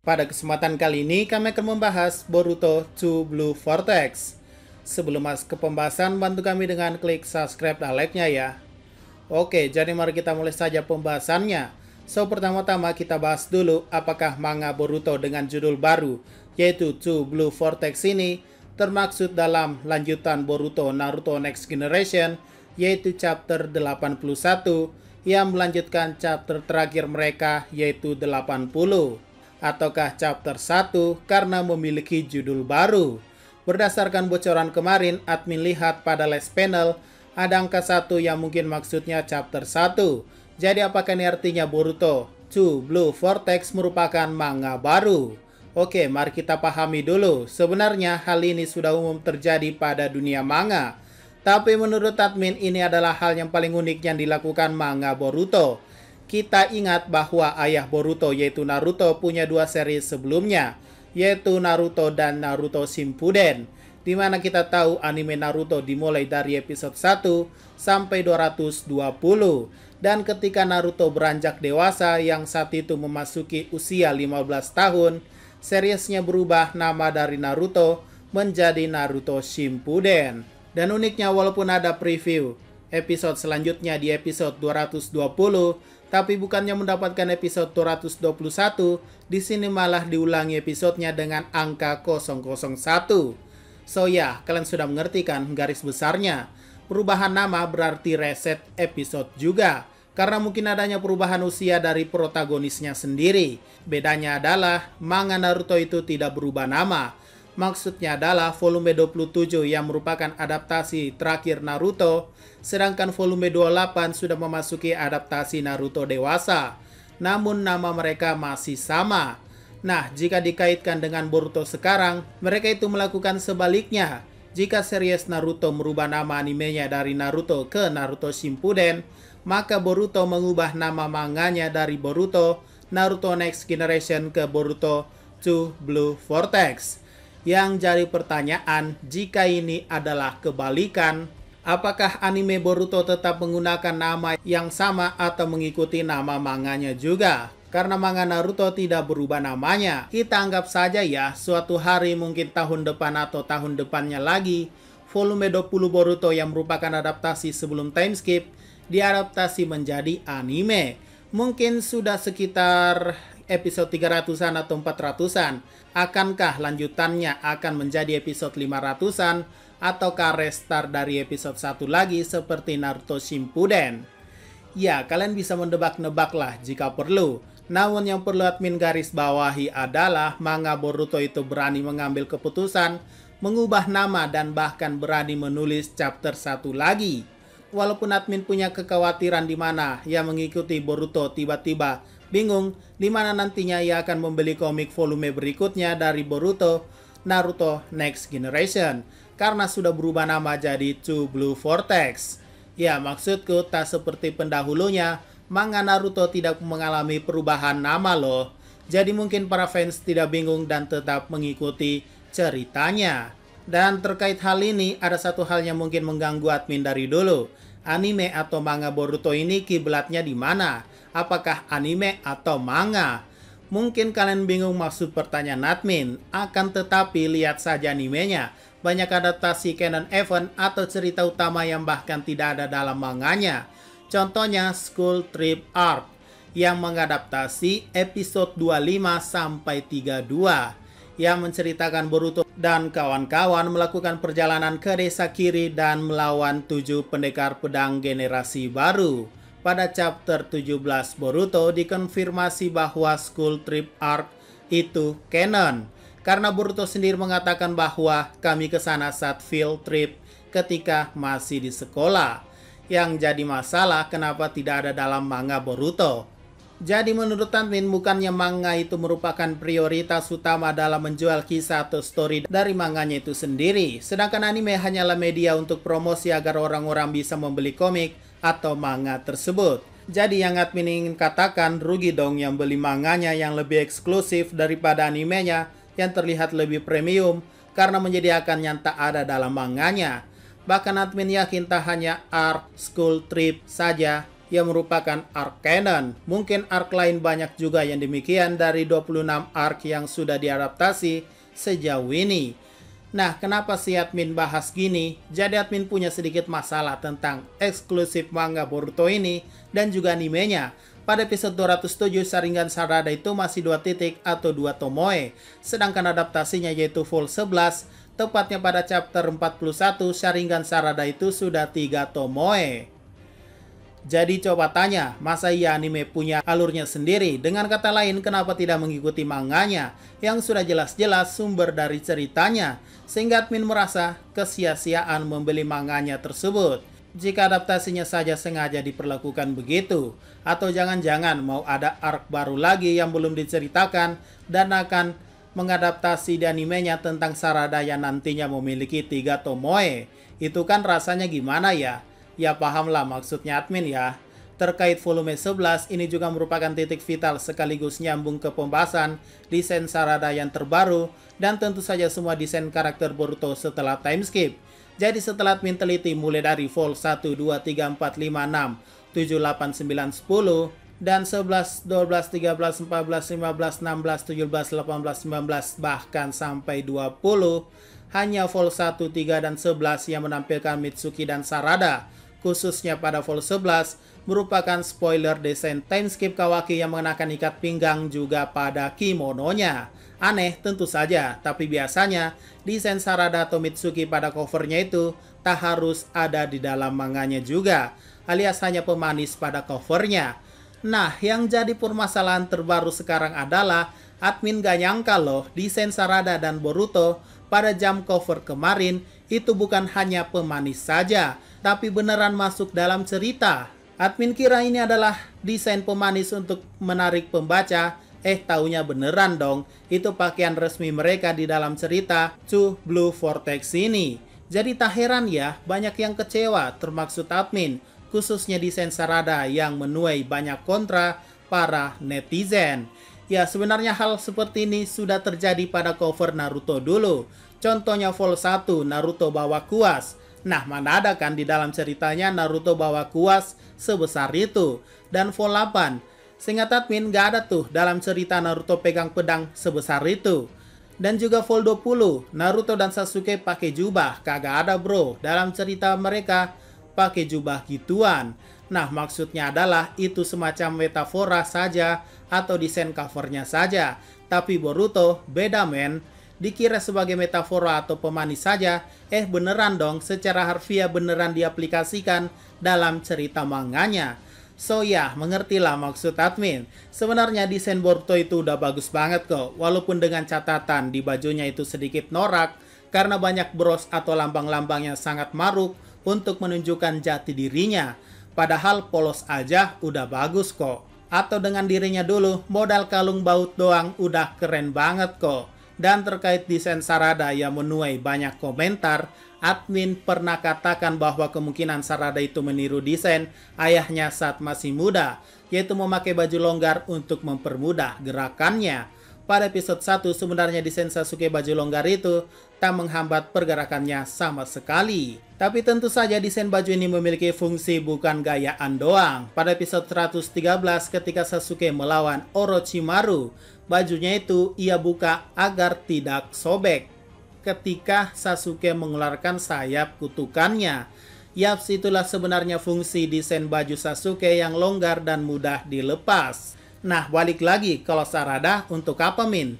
Pada kesempatan kali ini kami akan membahas Boruto 2 Blue Vortex. Sebelum masuk ke pembahasan, bantu kami dengan klik subscribe dan like-nya ya. Oke, jadi mari kita mulai saja pembahasannya. Pertama-tama kita bahas dulu apakah manga Boruto dengan judul baru, yaitu 2 Blue Vortex ini termaksud dalam lanjutan Boruto Naruto Next Generation, yaitu chapter 81 yang melanjutkan chapter terakhir mereka, yaitu 80. Ataukah chapter 1 karena memiliki judul baru? Berdasarkan bocoran kemarin, admin lihat pada last panel ada angka 1 yang mungkin maksudnya chapter 1. Jadi apakah ini artinya Boruto 2 Blue Vortex merupakan manga baru? Oke, mari kita pahami dulu. Sebenarnya hal ini sudah umum terjadi pada dunia manga. Tapi menurut admin ini adalah hal yang paling unik yang dilakukan manga Boruto. Kita ingat bahwa ayah Boruto yaitu Naruto punya dua seri sebelumnya, yaitu Naruto dan Naruto Shippuden, di mana kita tahu anime Naruto dimulai dari episode 1 sampai 220. Dan ketika Naruto beranjak dewasa yang saat itu memasuki usia 15 tahun, seriesnya berubah nama dari Naruto menjadi Naruto Shippuden. Dan uniknya walaupun ada preview episode selanjutnya di episode 220, tapi bukannya mendapatkan episode 221, di sini malah diulangi episodenya dengan angka 001. So ya, kalian sudah mengerti kan garis besarnya. Perubahan nama berarti reset episode juga, karena mungkin adanya perubahan usia dari protagonisnya sendiri. Bedanya adalah manga Naruto itu tidak berubah nama. Maksudnya adalah volume 27 yang merupakan adaptasi terakhir Naruto, sedangkan volume 28 sudah memasuki adaptasi Naruto dewasa. Namun nama mereka masih sama. Nah, jika dikaitkan dengan Boruto sekarang, mereka itu melakukan sebaliknya. Jika series Naruto merubah nama animenya dari Naruto ke Naruto Shippuden, maka Boruto mengubah nama manganya dari Boruto Naruto Next Generation ke Boruto 2 Blue Vortex. Yang jadi pertanyaan, jika ini adalah kebalikan, apakah anime Boruto tetap menggunakan nama yang sama atau mengikuti nama manganya juga? Karena manga Naruto tidak berubah namanya. Kita anggap saja ya, suatu hari mungkin tahun depan atau tahun depannya lagi, volume 20 Boruto yang merupakan adaptasi sebelum time skip, diadaptasi menjadi anime. Mungkin sudah sekitar episode 300-an atau 400-an. Akankah lanjutannya akan menjadi episode 500-an? Ataukah restart dari episode 1 lagi seperti Naruto Shippuden? Ya, kalian bisa mendebak-nebak lah jika perlu. Namun yang perlu admin garis bawahi adalah manga Boruto itu berani mengambil keputusan, mengubah nama dan bahkan berani menulis chapter 1 lagi. Walaupun admin punya kekhawatiran di mana yang mengikuti Boruto tiba-tiba bingung di mana nantinya ia akan membeli komik volume berikutnya dari Boruto Naruto Next Generation karena sudah berubah nama jadi 2 Blue Vortex. Ya, maksudku tak seperti pendahulunya, manga Naruto tidak mengalami perubahan nama loh. Jadi mungkin para fans tidak bingung dan tetap mengikuti ceritanya. Dan terkait hal ini, ada satu hal yang mungkin mengganggu admin dari dulu. Anime atau manga Boruto ini kiblatnya di mana? Apakah anime atau manga? Mungkin kalian bingung maksud pertanyaan admin, akan tetapi lihat saja animenya. Banyak adaptasi canon event atau cerita utama yang bahkan tidak ada dalam manganya. Contohnya School Trip Arc yang mengadaptasi episode 25 sampai 32 yang menceritakan Boruto dan kawan-kawan melakukan perjalanan ke desa Kiri dan melawan 7 pendekar pedang generasi baru. Pada chapter 17 Boruto dikonfirmasi bahwa School Trip Arc itu canon. Karena Boruto sendiri mengatakan bahwa kami ke sana saat field trip ketika masih di sekolah. Yang jadi masalah kenapa tidak ada dalam manga Boruto. Jadi menurut admin bukannya manga itu merupakan prioritas utama dalam menjual kisah atau story dari manganya itu sendiri. Sedangkan anime hanyalah media untuk promosi agar orang-orang bisa membeli komik atau manga tersebut. Jadi yang admin ingin katakan, rugi dong yang beli manganya yang lebih eksklusif daripada animenya yang terlihat lebih premium karena menyediakan yang tak ada dalam manganya. Bahkan admin yakin tak hanya Arc School Trip saja yang merupakan arc canon. Mungkin arc lain banyak juga yang demikian dari 26 arc yang sudah diadaptasi sejauh ini. Nah, kenapa si admin bahas gini? Jadi admin punya sedikit masalah tentang eksklusif manga Boruto ini dan juga animenya. Pada episode 207, Sharingan Sarada itu masih 2 titik atau 2 tomoe. Sedangkan adaptasinya yaitu full 11, tepatnya pada chapter 41, Sharingan Sarada itu sudah 3 tomoe. Jadi coba tanya, masa iya anime punya alurnya sendiri? Dengan kata lain, kenapa tidak mengikuti manganya yang sudah jelas-jelas sumber dari ceritanya? Sehingga admin merasa kesia-siaan membeli manganya tersebut. Jika adaptasinya saja sengaja diperlakukan begitu. Atau jangan-jangan mau ada arc baru lagi yang belum diceritakan dan akan mengadaptasi di animenya tentang Sarada yang nantinya memiliki 3 tomoe. Itu kan rasanya gimana ya? Ya pahamlah maksudnya admin ya. Terkait volume 11, ini juga merupakan titik vital sekaligus nyambung ke pembahasan desain Sarada yang terbaru dan tentu saja semua desain karakter Boruto setelah time skip. Jadi setelah admin teliti mulai dari vol 1, 2, 3, 4, 5, 6, 7, 8, 9, 10 dan 11, 12, 13, 14, 15, 16, 17, 18, 19 bahkan sampai 20, hanya vol 1, 3, dan 11 yang menampilkan Mitsuki dan Sarada. Khususnya pada vol 11 merupakan spoiler desain time skip Kawaki yang mengenakan ikat pinggang juga pada kimononya. Aneh tentu saja, tapi biasanya desain Sarada atau Mitsuki pada covernya itu tak harus ada di dalam manganya juga, alias hanya pemanis pada covernya. Nah, yang jadi permasalahan terbaru sekarang adalah admin gak nyangka loh, desain Sarada dan Boruto pada jam cover kemarin itu bukan hanya pemanis saja, tapi beneran masuk dalam cerita. Admin kira ini adalah desain pemanis untuk menarik pembaca, taunya beneran dong, itu pakaian resmi mereka di dalam cerita True Blue Vortex ini. Jadi tak heran ya, banyak yang kecewa, termaksud admin, khususnya desain Sarada yang menuai banyak kontra para netizen. Ya, sebenarnya hal seperti ini sudah terjadi pada cover Naruto dulu. Contohnya vol 1, Naruto bawa kuas. Nah, mana ada kan di dalam ceritanya Naruto bawa kuas sebesar itu. Dan vol 8, seingat admin gak ada tuh dalam cerita Naruto pegang pedang sebesar itu. Dan juga vol 20, Naruto dan Sasuke pakai jubah. Kagak ada bro, dalam cerita mereka pakai jubah gituan. Nah, maksudnya adalah itu semacam metafora saja atau desain covernya saja. Tapi Boruto beda men. Dikira sebagai metafora atau pemanis saja, beneran dong, secara harfiah beneran diaplikasikan dalam cerita manganya. So ya, mengertilah maksud admin. Sebenarnya desain Boruto itu udah bagus banget kok, walaupun dengan catatan di bajunya itu sedikit norak, karena banyak bros atau lambang-lambang yang sangat maruk untuk menunjukkan jati dirinya. Padahal polos aja udah bagus kok. Atau dengan dirinya dulu, modal kalung baut doang udah keren banget kok. Dan terkait desain Sarada yang menuai banyak komentar, admin pernah katakan bahwa kemungkinan Sarada itu meniru desain ayahnya saat masih muda, yaitu memakai baju longgar untuk mempermudah gerakannya. Pada episode 1, sebenarnya desain Sasuke baju longgar itu tak menghambat pergerakannya sama sekali. Tapi tentu saja desain baju ini memiliki fungsi bukan gayaan doang. Pada episode 113 ketika Sasuke melawan Orochimaru, bajunya itu ia buka agar tidak sobek ketika Sasuke mengeluarkan sayap kutukannya. Yaps, itulah sebenarnya fungsi desain baju Sasuke yang longgar dan mudah dilepas. Nah, balik lagi, kalau Sarada untuk apa Min?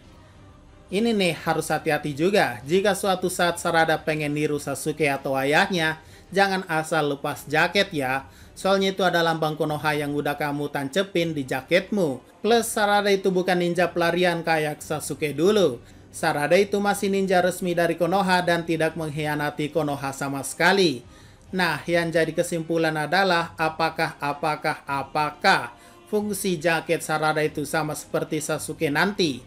Ini nih harus hati-hati juga. Jika suatu saat Sarada pengen niru Sasuke atau ayahnya, jangan asal lepas jaket ya. Soalnya itu ada lambang Konoha yang udah kamu tancepin di jaketmu. Plus Sarada itu bukan ninja pelarian kayak Sasuke dulu. Sarada itu masih ninja resmi dari Konoha dan tidak mengkhianati Konoha sama sekali. Nah, yang jadi kesimpulan adalah apakah fungsi jaket Sarada itu sama seperti Sasuke nanti?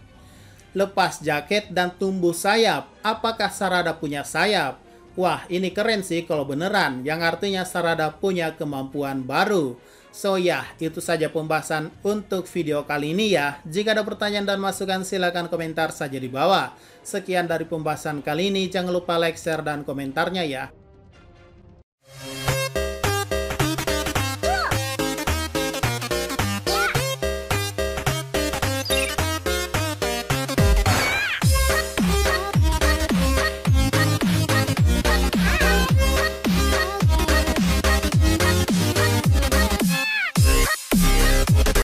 Lepas jaket dan tumbuh sayap. Apakah Sarada punya sayap? Wah, ini keren sih kalau beneran. Yang artinya Sarada punya kemampuan baru. So ya, itu saja pembahasan untuk video kali ini ya. Jika ada pertanyaan dan masukan silahkan komentar saja di bawah. Sekian dari pembahasan kali ini. Jangan lupa like, share, dan komentarnya ya.